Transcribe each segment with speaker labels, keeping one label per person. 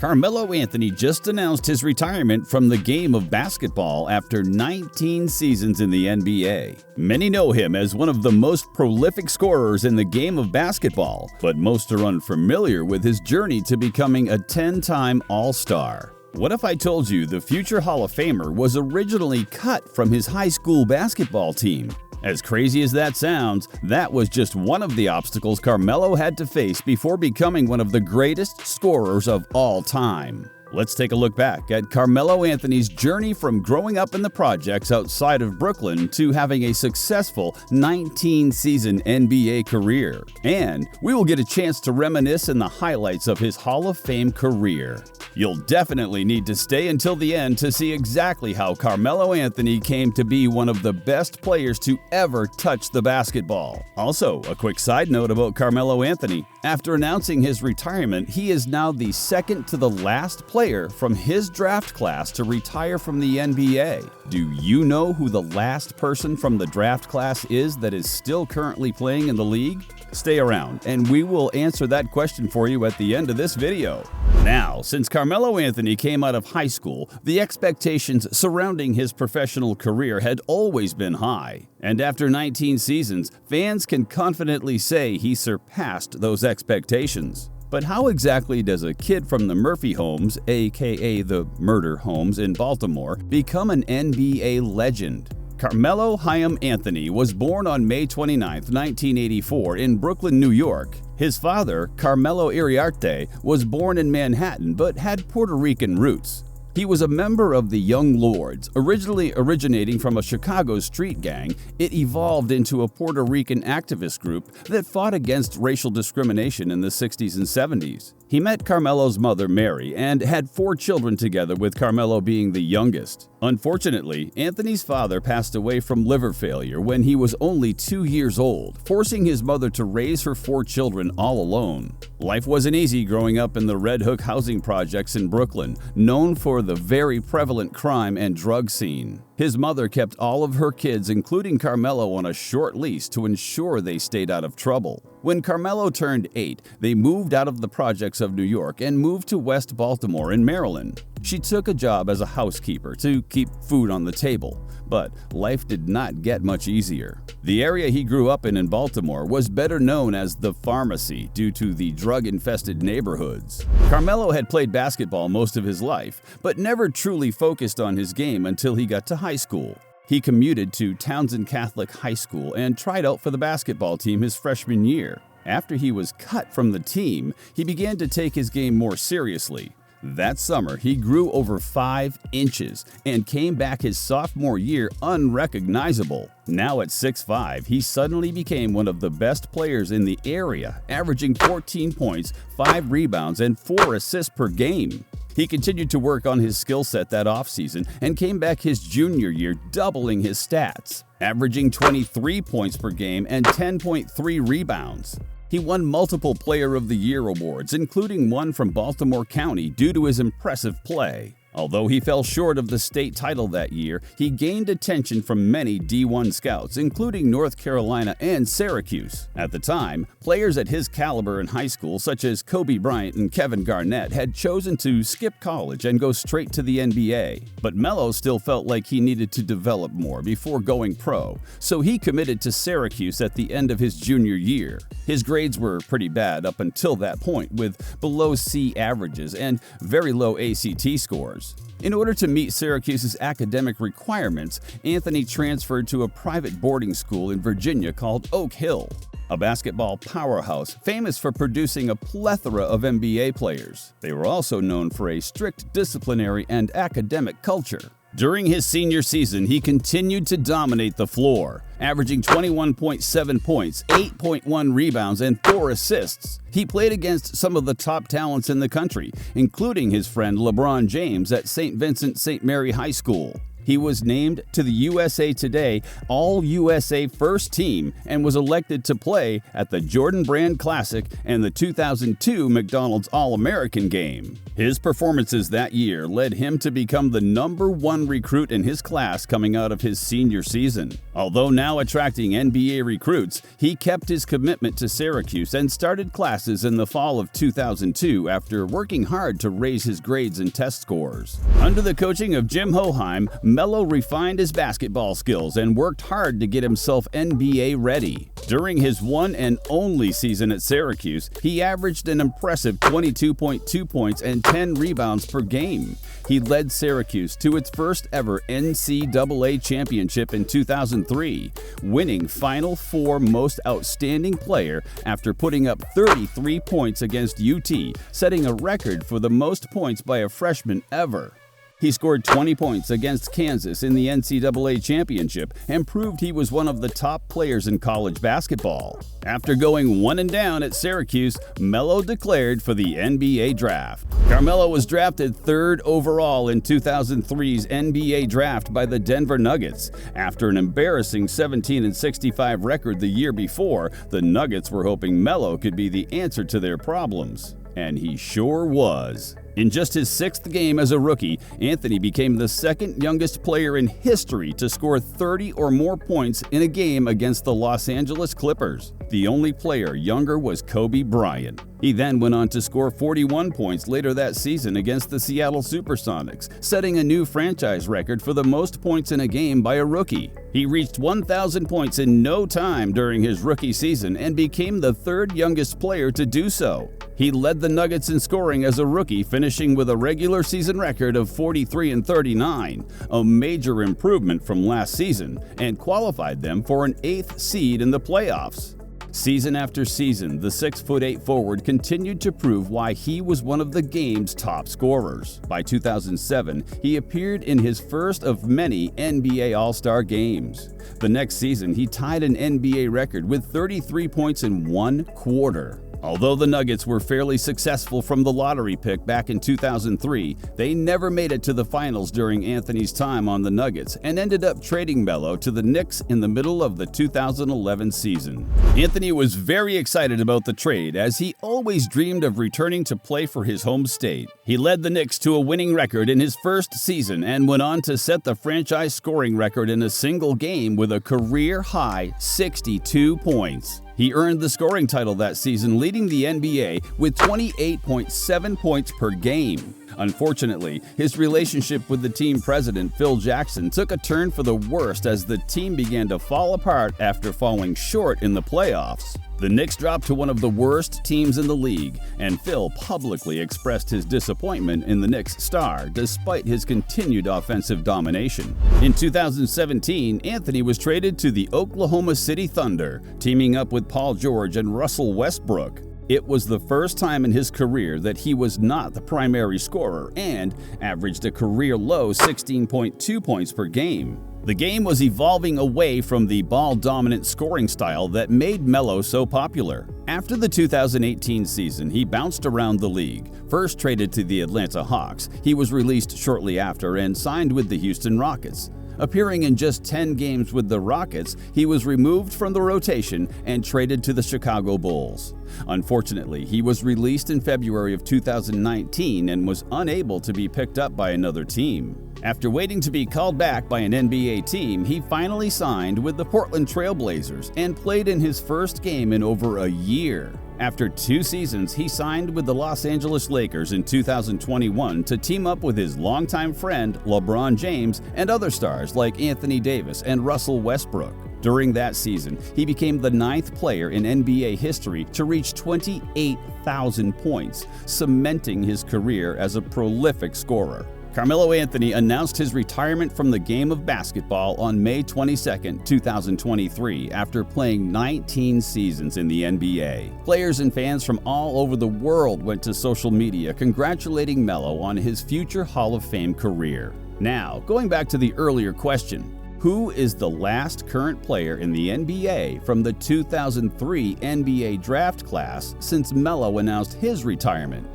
Speaker 1: Carmelo Anthony just announced his retirement from the game of basketball after 19 seasons in the NBA. Many know him as one of the most prolific scorers in the game of basketball, but most are unfamiliar with his journey to becoming a 10-time All-Star. What if I told you the future Hall of Famer was originally cut from his high school basketball team? As crazy as that sounds, that was just one of the obstacles Carmelo had to face before becoming one of the greatest scorers of all time. Let's take a look back at Carmelo Anthony's journey from growing up in the projects outside of Brooklyn to having a successful 19-season NBA career. And we will get a chance to reminisce in the highlights of his Hall of Fame career. You'll definitely need to stay until the end to see exactly how Carmelo Anthony came to be one of the best players to ever touch the basketball. Also, a quick side note about Carmelo Anthony. After announcing his retirement, he is now the second to the last player from his draft class to retire from the NBA. Do you know who the last person from the draft class is that is still currently playing in the league? Stay around, and we will answer that question for you at the end of this video. Now, since Carmelo Anthony came out of high school, the expectations surrounding his professional career had always been high. And after 19 seasons, fans can confidently say he surpassed those expectations. But how exactly does a kid from the Murphy homes, aka the murder homes in Baltimore, become an NBA legend? Carmelo Chaim Anthony was born on May 29, 1984 in Brooklyn, New York. His father, Carmelo Iriarte, was born in Manhattan but had Puerto Rican roots. He was a member of the Young Lords. Originally originating from a Chicago street gang, it evolved into a Puerto Rican activist group that fought against racial discrimination in the 60s and 70s. He met Carmelo's mother, Mary, and had 4 children together, with Carmelo being the youngest. Unfortunately, Anthony's father passed away from liver failure when he was only 2 years old, forcing his mother to raise her 4 children all alone. Life wasn't easy growing up in the Red Hook housing projects in Brooklyn, known for the very prevalent crime and drug scene. His mother kept all of her kids, including Carmelo, on a short leash to ensure they stayed out of trouble. When Carmelo turned 8, they moved out of the projects of New York and moved to West Baltimore in Maryland. She took a job as a housekeeper to keep food on the table, but life did not get much easier. The area he grew up in Baltimore was better known as the Pharmacy due to the drug-infested neighborhoods. Carmelo had played basketball most of his life, but never truly focused on his game until he got to high school. He commuted to Townsend Catholic High School and tried out for the basketball team his freshman year. After he was cut from the team, he began to take his game more seriously. That summer, he grew over 5 inches and came back his sophomore year unrecognizable. Now at 6'5", he suddenly became one of the best players in the area, averaging 14 points, 5 rebounds, and 4 assists per game. He continued to work on his skill set that offseason and came back his junior year, doubling his stats, averaging 23 points per game and 10.3 rebounds. He won multiple Player of the Year awards, including one from Baltimore County, due to his impressive play. Although he fell short of the state title that year, he gained attention from many D1 scouts, including North Carolina and Syracuse. At the time, players at his caliber in high school, such as Kobe Bryant and Kevin Garnett, had chosen to skip college and go straight to the NBA. But Melo still felt like he needed to develop more before going pro, so he committed to Syracuse at the end of his junior year. His grades were pretty bad up until that point, with below C averages and very low ACT scores. In order to meet Syracuse's academic requirements, Anthony transferred to a private boarding school in Virginia called Oak Hill, a basketball powerhouse famous for producing a plethora of NBA players. They were also known for a strict disciplinary and academic culture. During his senior season, he continued to dominate the floor, averaging 21.7 points, 8.1 rebounds, and 4 assists. He played against some of the top talents in the country, including his friend LeBron James at St. Vincent St. Mary High School. He was named to the USA Today All-USA First Team and was elected to play at the Jordan Brand Classic and the 2002 McDonald's All-American Game. His performances that year led him to become the #1 recruit in his class coming out of his senior season. Although now attracting NBA recruits, he kept his commitment to Syracuse and started classes in the fall of 2002 after working hard to raise his grades and test scores. Under the coaching of Jim Hoheim, Melo refined his basketball skills and worked hard to get himself NBA ready. During his one and only season at Syracuse, he averaged an impressive 22.2 points and 10 rebounds per game. He led Syracuse to its first ever NCAA championship in 2003, winning Final Four Most Outstanding Player after putting up 33 points against UT, setting a record for the most points by a freshman ever. He scored 20 points against Kansas in the NCAA championship and proved he was one of the top players in college basketball. After going one and down at Syracuse, Melo declared for the NBA draft. Carmelo was drafted 3rd overall in 2003's NBA draft by the Denver Nuggets. After an embarrassing 17-65 record the year before, the Nuggets were hoping Melo could be the answer to their problems. And he sure was. In just his 6th game as a rookie, Anthony became the 2nd youngest player in history to score 30 or more points in a game against the Los Angeles Clippers. The only player younger was Kobe Bryant. He then went on to score 41 points later that season against the Seattle Supersonics, setting a new franchise record for the most points in a game by a rookie. He reached 1,000 points in no time during his rookie season and became the 3rd youngest player to do so. He led the Nuggets in scoring as a rookie, finishing with a regular season record of 43 and 39, a major improvement from last season, and qualified them for an 8th seed in the playoffs. Season after season, the 6'8" forward continued to prove why he was one of the game's top scorers. By 2007, he appeared in his first of many NBA All-Star games. The next season, he tied an NBA record with 33 points in 1 quarter. Although the Nuggets were fairly successful from the lottery pick back in 2003, they never made it to the finals during Anthony's time on the Nuggets and ended up trading Melo to the Knicks in the middle of the 2011 season. Anthony was very excited about the trade as he always dreamed of returning to play for his home state. He led the Knicks to a winning record in his first season and went on to set the franchise scoring record in a single game with a career-high 62 points. He earned the scoring title that season, leading the NBA with 28.7 points per game. Unfortunately, his relationship with the team president, Phil Jackson, took a turn for the worst as the team began to fall apart after falling short in the playoffs. The Knicks dropped to one of the worst teams in the league, and Phil publicly expressed his disappointment in the Knicks' star despite his continued offensive domination. In 2017, Anthony was traded to the Oklahoma City Thunder, teaming up with Paul George and Russell Westbrook. It was the first time in his career that he was not the primary scorer and averaged a career-low 16.2 points per game. The game was evolving away from the ball-dominant scoring style that made Melo so popular. After the 2018 season, he bounced around the league. First traded to the Atlanta Hawks, he was released shortly after and signed with the Houston Rockets. Appearing in just 10 games with the Rockets, he was removed from the rotation and traded to the Chicago Bulls. Unfortunately, he was released in February of 2019 and was unable to be picked up by another team. After waiting to be called back by an NBA team, he finally signed with the Portland Trail Blazers and played in his first game in over a year. After 2 seasons, he signed with the Los Angeles Lakers in 2021 to team up with his longtime friend LeBron James and other stars like Anthony Davis and Russell Westbrook. During that season, he became the 9th player in NBA history to reach 28,000 points, cementing his career as a prolific scorer. Carmelo Anthony announced his retirement from the game of basketball on May 22, 2023, after playing 19 seasons in the NBA. Players and fans from all over the world went to social media congratulating Melo on his future Hall of Fame career. Now, going back to the earlier question, who is the last current player in the NBA from the 2003 NBA draft class since Melo announced his retirement?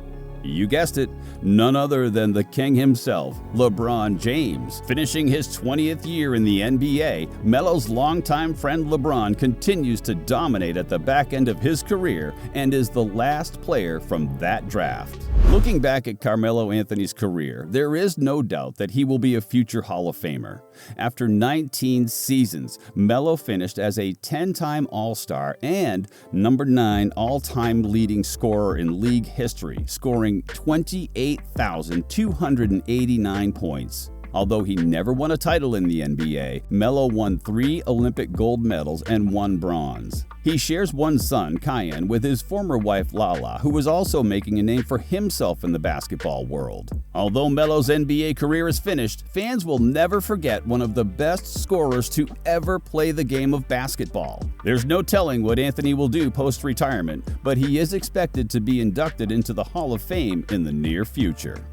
Speaker 1: You guessed it, none other than the king himself, LeBron James. Finishing his 20th year in the NBA, Melo's longtime friend LeBron continues to dominate at the back end of his career and is the last player from that draft. Looking back at Carmelo Anthony's career, there is no doubt that he will be a future Hall of Famer. After 19 seasons, Melo finished as a 10-time All-Star and number 9 all-time leading scorer in league history, scoring 28,289 points. Although he never won a title in the NBA, Melo won 3 Olympic gold medals and 1 bronze. He shares one son, Kyan, with his former wife Lala, who is also making a name for himself in the basketball world. Although Melo's NBA career is finished, fans will never forget one of the best scorers to ever play the game of basketball. There's no telling what Anthony will do post-retirement, but he is expected to be inducted into the Hall of Fame in the near future.